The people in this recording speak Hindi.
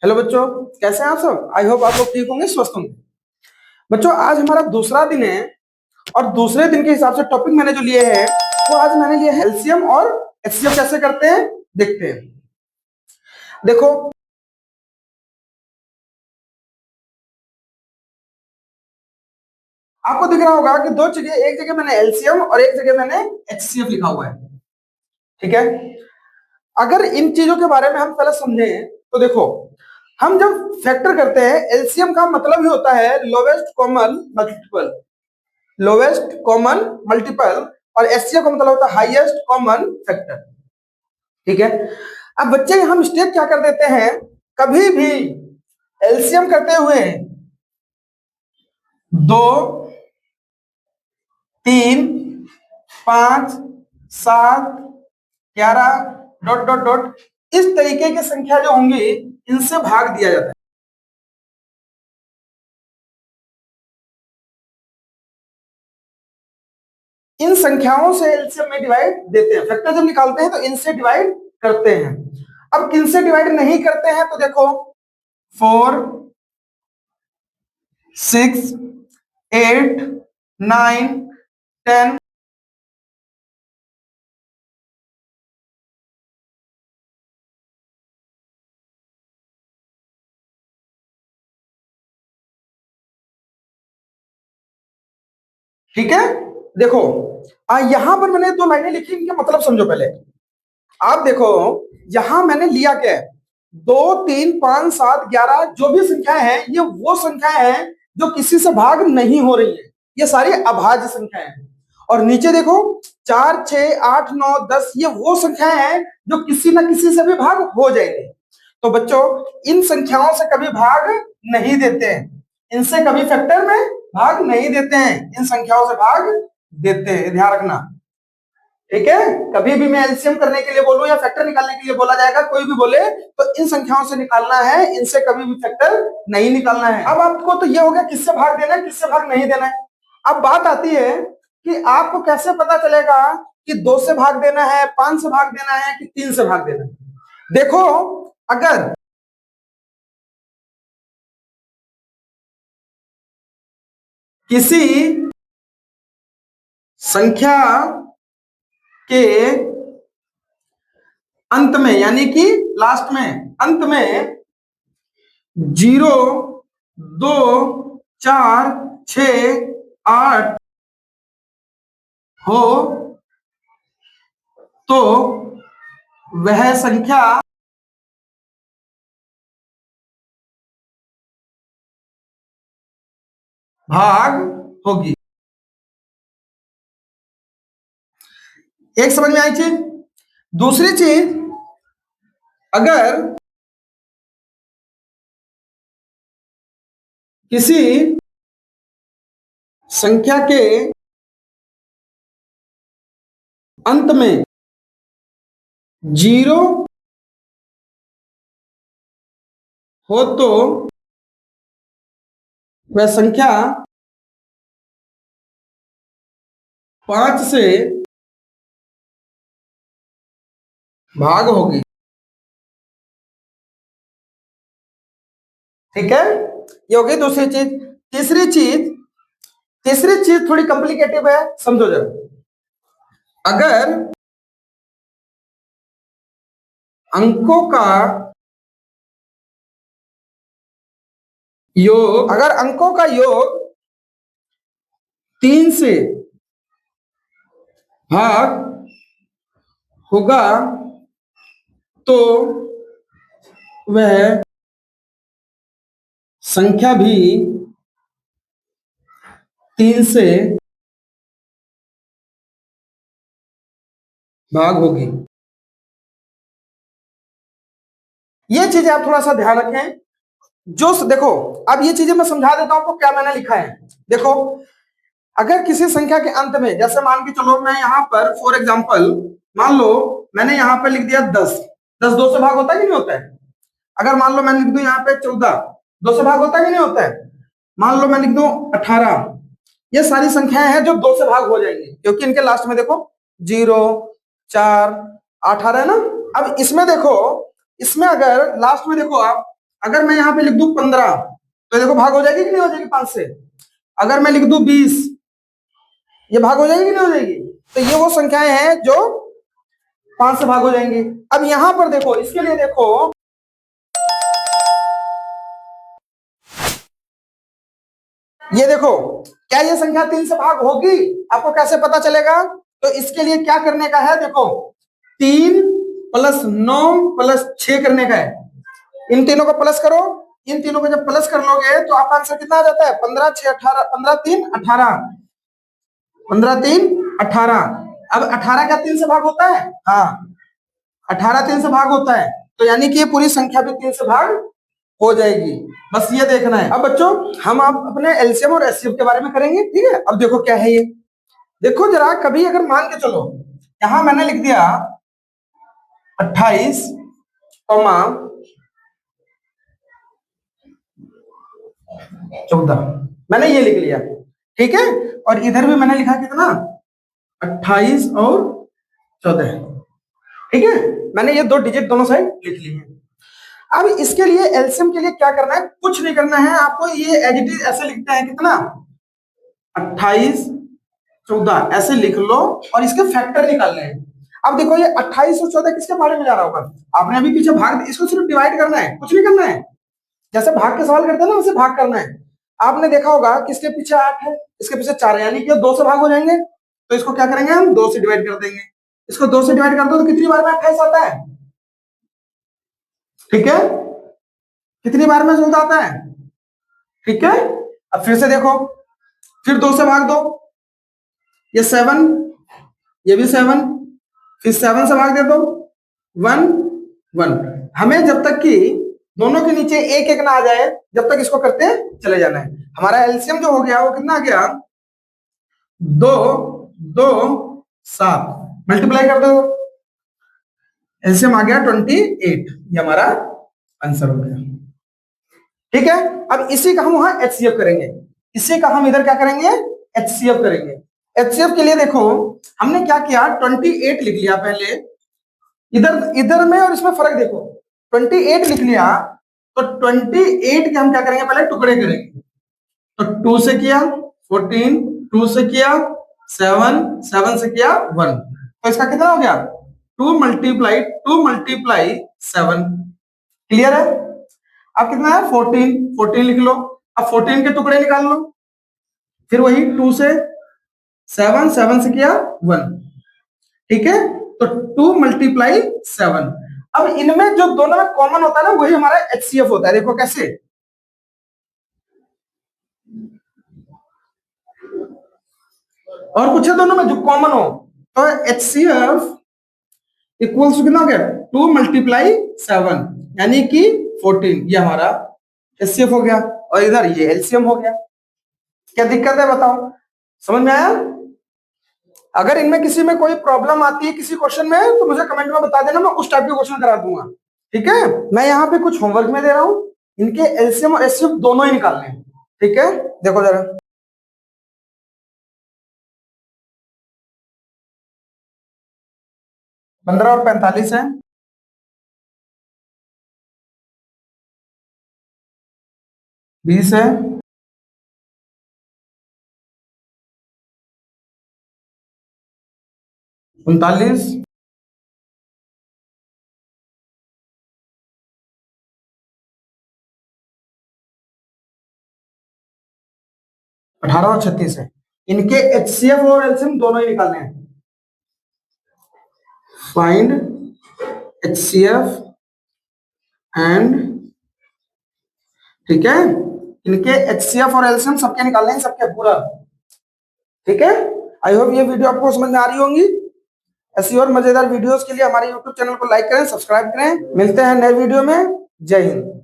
हेलो बच्चों, कैसे हैं आप सब। आई होप आप लोग ठीक होंगे, स्वस्थ होंगे। बच्चों, आज हमारा दूसरा दिन है और दूसरे दिन के हिसाब से टॉपिक मैंने जो लिए हैं वो आज मैंने लिए हैं एलसीएम और एचसीएफ कैसे करते हैं देखते हैं। देखो, आपको दिख रहा होगा कि दो जगह, एक जगह मैंने एलसीएम और एक जगह मैंने एचसीएफ लिखा हुआ है। ठीक है, अगर इन चीजों के बारे में हम पहले समझें तो देखो, हम जब फैक्टर करते हैं एलसीएम का मतलब ही होता है lowest common multiple, lowest common multiple, और एचसीएफ का मतलब होता है हाईएस्ट कॉमन फैक्टर। ठीक है, अब बच्चे हम स्टेप क्या कर देते हैं, कभी भी एलसीएम करते हुए 2, 3, 5, 7, 11 डॉट डॉट डॉट इस तरीके की संख्या जो होंगी इनसे भाग दिया जाता है। इन संख्याओं से एलसीएम में डिवाइड देते हैं, फैक्टर जब निकालते हैं तो इनसे डिवाइड करते हैं। अब किनसे डिवाइड नहीं करते हैं तो देखो 4, 6, 8, 9, 10, ठीक है। देखो, यहां पर मैंने 2 लाइनें लिखी, इनका मतलब समझो पहले। आप देखो, यहां मैंने लिया क्या है, 2, 3, 5, 7, 11 जो भी संख्याएं हैं ये वो संख्याएं हैं जो किसी से भाग नहीं हो रही है, ये सारी अभाज्य संख्याएं हैं। और नीचे देखो 4, 6, 8, 9, 10 ये वो संख्याएं हैं जो किसी ना किसी से भी भाग हो जाएंगे। तो बच्चों, इन संख्याओं से कभी भाग नहीं देते हैं, इनसे कभी फैक्टर में भाग नहीं देते हैं, इन संख्याओं से भाग देते हैं, ध्यान रखना। ठीक है, कभी भी मैं एलसीएम करने के लिए बोलूं या फैक्टर निकालने के लिए बोला जाएगा, कोई भी बोले तो इन संख्याओं से निकालना है, इनसे कभी भी फैक्टर नहीं निकालना है। अब आपको तो ये हो गया किससे भाग देना है, किससे भाग नहीं देना है। अब बात आती है कि आपको कैसे पता चलेगा कि 2 से भाग देना है, 5 से भाग देना है कि 3 से भाग देना है। देखो, अगर किसी संख्या के अंत में, यानी कि लास्ट में, अंत में 0, 2, 4, 6, 8 हो तो वह संख्या भाग होगी। एक समझ में आई चीज। दूसरी चीज, अगर किसी संख्या के अंत में 0 हो तो वह संख्या 5 से भाग होगी। ठीक है, ये होगी दूसरी चीज। तीसरी चीज थोड़ी कॉम्प्लिकेटिव है, समझो जरा। अगर अंकों का योग, अगर अंकों का योग 3 से भाग होगा तो वह संख्या भी 3 से भाग होगी। ये चीजें आप थोड़ा सा ध्यान रखें। जो देखो, अब ये चीजें मैं समझा देता हूं आपको क्या मैंने लिखा है। देखो, अगर किसी संख्या के अंत में, जैसे मान के चलो मैं यहां पर फॉर एग्जांपल मान लो मैंने यहां पर लिख दिया 10, 10 2 से भाग होता है कि नहीं होता है। अगर मान लो मैं लिख दूं यहाँ पे 14, 2 से भाग होता है कि नहीं होता है। मान लो मैं लिख दूं 18, ये सारी संख्याएं हैं जो 2 से भाग हो जाएंगी, क्योंकि इनके लास्ट में देखो 0, 4, 18 है ना। अब इसमें देखो, इसमें अगर लास्ट में देखो आप अगर मैं यहाँ पे लिख दूं 15 तो देखो भाग हो जाएगी कि नहीं हो जाएगी 5 से। अगर मैं लिख दूं 20 ये भाग हो जाएगी कि नहीं हो जाएगी। तो ये वो संख्याएं हैं जो 5 से भाग हो जाएंगी। अब यहां पर देखो, इसके लिए देखो, ये देखो, क्या ये संख्या 3 से भाग होगी, आपको कैसे पता चलेगा। तो इसके लिए क्या करने का है, देखो 3 + 9 + 6 करने का है। इन तीनों को प्लस करो, इन तीनों को जब प्लस कर लोगे तो आपका आंसर कितना आ जाता है, 15 6 18, 15 3 18, 15 3 18। अब 18 क्या 3 से भाग होता है, हाँ 18 3 से भाग होता है, तो यानी कि ये पूरी संख्या भी 3 से भाग हो जाएगी। बस ये देखना है। अब बच्चों हम आप अपने एलसीएम और एचसीएफ के बारे में करेंगे, ठीक है। अब देखो क्या है ये, देखो जरा, कभी अगर मान के चलो यहां मैंने लिख दिया 28, चौदह, मैंने ये लिख लिया, ठीक है। और इधर भी मैंने लिखा कितना, 28 और 14, ठीक है। मैंने ये 2 डिजिट दोनों साइड लिख लिए हैं। अब इसके लिए एलसीएम के लिए क्या करना है, कुछ नहीं करना है आपको, ये एज इट इज ऐसे लिखते हैं, कितना 28 14 ऐसे लिख लो और इसके फैक्टर निकालने हैं। अब देखो ये 28 और 14 किसके बारे में जा रहा होगा, आपने अभी पीछे भाग, इसको सिर्फ डिवाइड करना है, कुछ नहीं करना है। जैसे भाग के सवाल करते हैं ना वैसे भाग करना है। आपने देखा होगा किसके पीछे 8 है, इसके पीछे 4 है, यानी कि 2 से भाग हो जाएंगे। तो इसको क्या करेंगे हम, 2 से डिवाइड कर देंगे। इसको 2 से डिवाइड कर दो तो कितनी बार में 28 आता है, ठीक है, कितनी बार में 14 आता है, ठीक है। अब फिर से देखो, फिर 2 से भाग दो, ये 7, ये भी 7, फिर 7 से भाग दे दो, 1 1। हमें जब तक कि दोनों के नीचे एक एक ना आ जाए जब तक इसको करते चले जाना है। हमारा एलसीएम जो हो गया वो कितना आ गया, 2 2 7, मल्टीप्लाई कर दो, एलसीएम आ गया 28, ये हमारा आंसर हो गया, ठीक है। अब इसी का हम वहां एचसीएफ करेंगे, इसी का हम इधर क्या करेंगे, एचसीएफ करेंगे। एचसीएफ के लिए देखो हमने क्या किया, 28 लिख लिया पहले, इधर इधर में और इसमें फर्क देखो, 28 लिख लिया तो 28 के हम क्या करेंगे, पहले टुकड़े करेंगे। तो 2 से किया 14, 2 से किया 7, 7 से किया 1, तो इसका कितना हो गया, 2 मल्टीप्लाई 7, क्लियर है। अब कितना है 14, 14 लिख लो। अब 14 के टुकड़े निकाल लो, फिर वही 2 से 7, 7 से किया 1, ठीक है। तो 2 मल्टीप्लाई 7। अब इनमें जो दोनों में कॉमन होता है ना वही हमारा एचसीएफ होता है। देखो कैसे, और कुछ है दोनों में जो कॉमन हो, तो एचसीएफ इक्वल्स कितना हो गया, 2 मल्टीप्लाई 7 यानी कि 14, ये हमारा एचसीएफ हो गया। और इधर ये एलसीएम हो गया। क्या दिक्कत है बताओ, समझ में आया। अगर इनमें किसी में कोई प्रॉब्लम आती है किसी क्वेश्चन में तो मुझे कमेंट में बता देना, मैं उस टाइप के क्वेश्चन करा दूंगा, ठीक है। मैं यहाँ पे कुछ होमवर्क में दे रहा हूँ, इनके एलसीएम और एचसीएफ दोनों ही निकालने हैं, ठीक है। देखो जरा, 15 और 45 है, 20 है, 39, 18 और 36 है। इनके एचसीएफ और एलसीएम दोनों ही निकालने हैं। फाइंड एचसीएफ एंड, ठीक है, इनके एचसीएफ और एलसीएम सबके निकालने हैं, सबके पूरा, ठीक है। आई होप ये वीडियो आपको समझ में आ रही होंगी। ऐसी और मजेदार वीडियोस के लिए हमारे यूट्यूब चैनल को लाइक करें, सब्सक्राइब करें। मिलते हैं नए वीडियो में। जय हिंद।